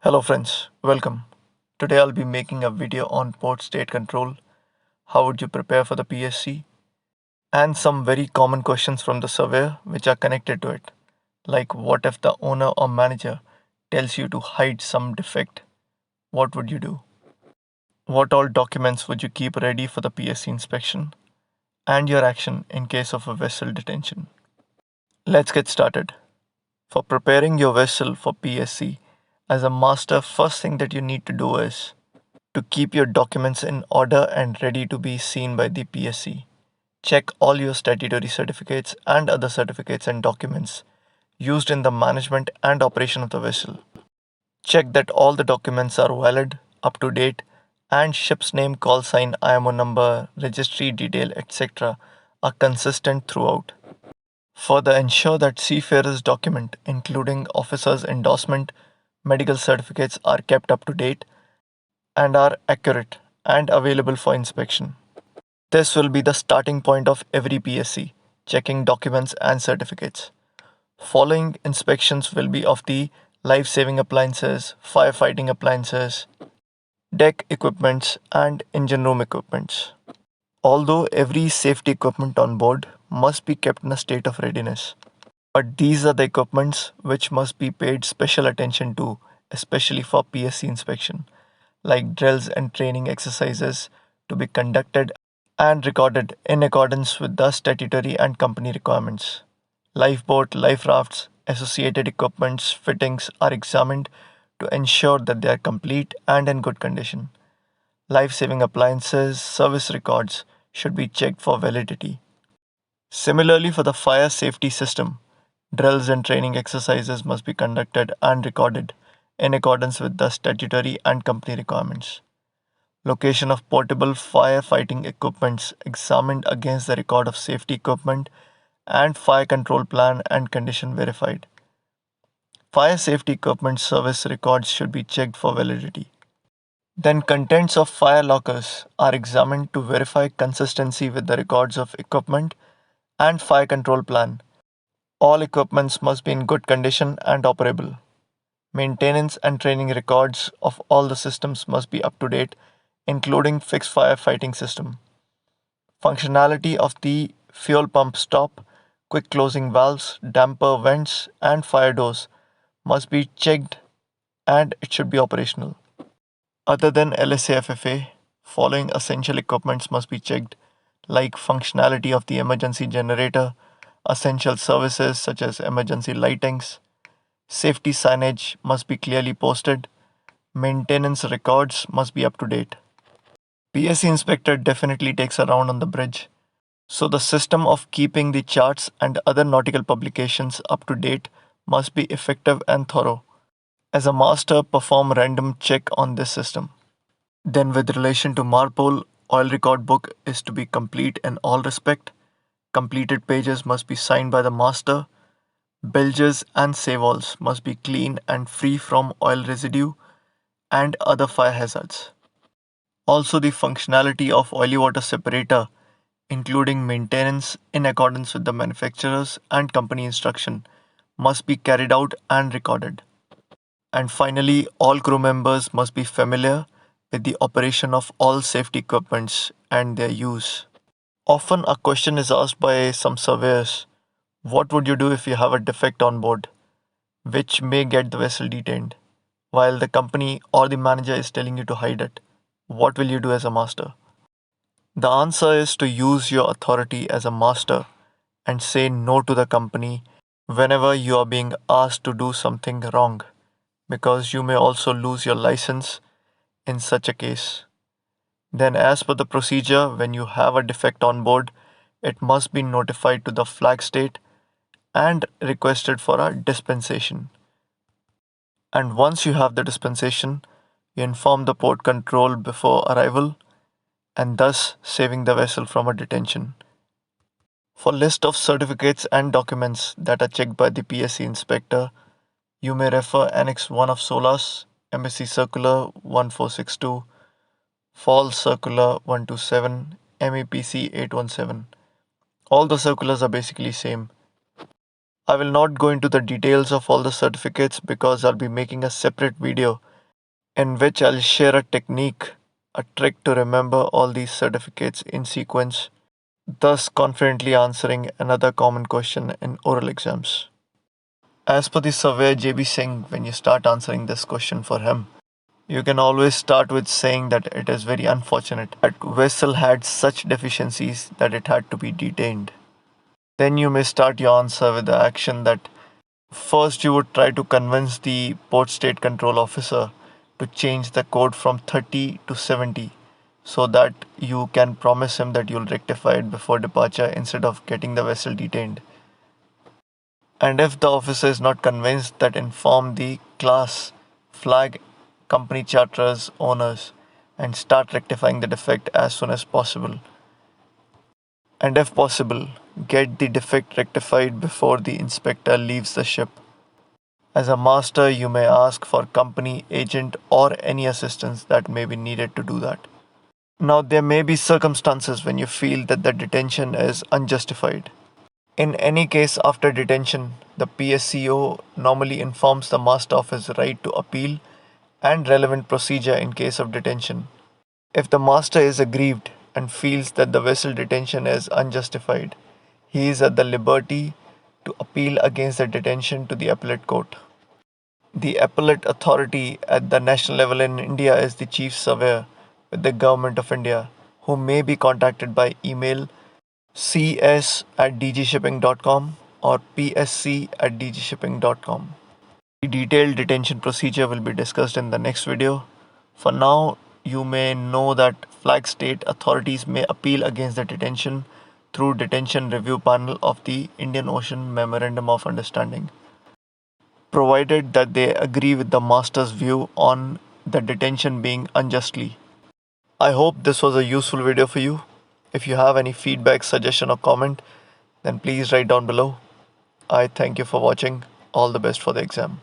Hello friends, welcome. Today I'll be making a video on port state control, how would you prepare for the PSC, and some very common questions from the surveyor which are connected to it. Like what if the owner or manager tells you to hide some defect, what would you do? What all documents would you keep ready for the PSC inspection? And your action in case of a vessel detention. Let's get started. For preparing your vessel for PSC, as a master, first thing that you need to do is to keep your documents in order and ready to be seen by the PSC. Check all your statutory certificates and other certificates and documents used in the management and operation of the vessel. Check that all the documents are valid, up to date, and ship's name, call sign, IMO number, registry detail, etc. are consistent throughout. Further, ensure that seafarers' document, including officer's endorsement, medical certificates, are kept up to date and are accurate and available for inspection. This will be the starting point of every PSC, checking documents and certificates. Following inspections will be of the life-saving appliances, firefighting appliances, deck equipments, and engine room equipments. Although every safety equipment on board must be kept in a state of readiness, but these are the equipments which must be paid special attention to, especially for PSC inspection, like drills and training exercises to be conducted and recorded in accordance with the statutory and company requirements. Lifeboat, life rafts, associated equipments, fittings are examined to ensure that they are complete and in good condition. Life saving appliances, service records should be checked for validity. Similarly, for the fire safety system, drills and training exercises must be conducted and recorded in accordance with the statutory and company requirements. Location of portable firefighting equipments examined against the record of safety equipment and fire control plan and condition verified. Fire safety equipment service records should be checked for validity. Then contents of fire lockers are examined to verify consistency with the records of equipment and fire control plan. All equipments must be in good condition and operable. Maintenance and training records of all the systems must be up to date, including fixed firefighting system. Functionality of the fuel pump stop, quick closing valves, damper vents, and fire doors must be checked and it should be operational. Other than LSA-FFA, following essential equipments must be checked, like functionality of the emergency generator, essential services such as emergency lightings, safety signage must be clearly posted, maintenance records must be up to date. PSC inspector definitely takes a round on the bridge, so the system of keeping the charts and other nautical publications up to date must be effective and thorough. As a master, perform random check on this system. Then with relation to MARPOL, oil record book is to be complete in all respect. Completed pages must be signed by the master. Bilges and savealls must be clean and free from oil residue and other fire hazards. Also, the functionality of oily water separator, including maintenance in accordance with the manufacturer's and company instruction, must be carried out and recorded. And finally, all crew members must be familiar with the operation of all safety equipments and their use. Often, a question is asked by some surveyors: what would you do if you have a defect on board, which may get the vessel detained, while the company or the manager is telling you to hide it? What will you do as a master? The answer is to use your authority as a master and say no to the company whenever you are being asked to do something wrong, because you may also lose your license in such a case. Then, as per the procedure, when you have a defect on board, it must be notified to the flag state and requested for a dispensation. And once you have the dispensation, you inform the port control before arrival and thus saving the vessel from a detention. For list of certificates and documents that are checked by the PSC inspector, you may refer Annex 1 of SOLAS, MSc Circular 1462, Fall Circular 127, MEPC 817. All the circulars are basically same. I will not go into the details of all the certificates because I'll be making a separate video in which I'll share a technique, a trick to remember all these certificates in sequence, thus confidently answering another common question in oral exams. As per the surveyor JB Singh, when you start answering this question for him, you can always start with saying that it is very unfortunate that vessel had such deficiencies that it had to be detained. Then you may start your answer with the action that first you would try to convince the port state control officer to change the code from 30 to 70 so that you can promise him that you'll rectify it before departure instead of getting the vessel detained. And if the officer is not convinced, that inform the class, flag, company charters, owners, and start rectifying the defect as soon as possible. And if possible, get the defect rectified before the inspector leaves the ship. As a master, you may ask for company, agent, or any assistance that may be needed to do that. Now, there may be circumstances when you feel that the detention is unjustified. In any case, after detention, the PSCO normally informs the master of his right to appeal and relevant procedure in case of detention. If the master is aggrieved and feels that the vessel detention is unjustified, he is at the liberty to appeal against the detention to the appellate court. The appellate authority at the national level in India is the chief surveyor with the Government of India, who may be contacted by email cs@dgshipping.com or psc@dgshipping.com. The detailed detention procedure will be discussed in the next video. For now, you may know that flag state authorities may appeal against the detention through Detention Review Panel of the Indian Ocean Memorandum of Understanding, provided that they agree with the master's view on the detention being unjustly. I hope this was a useful video for you. If you have any feedback, suggestion, or comment, then please write down below. I thank you for watching. All the best for the exam.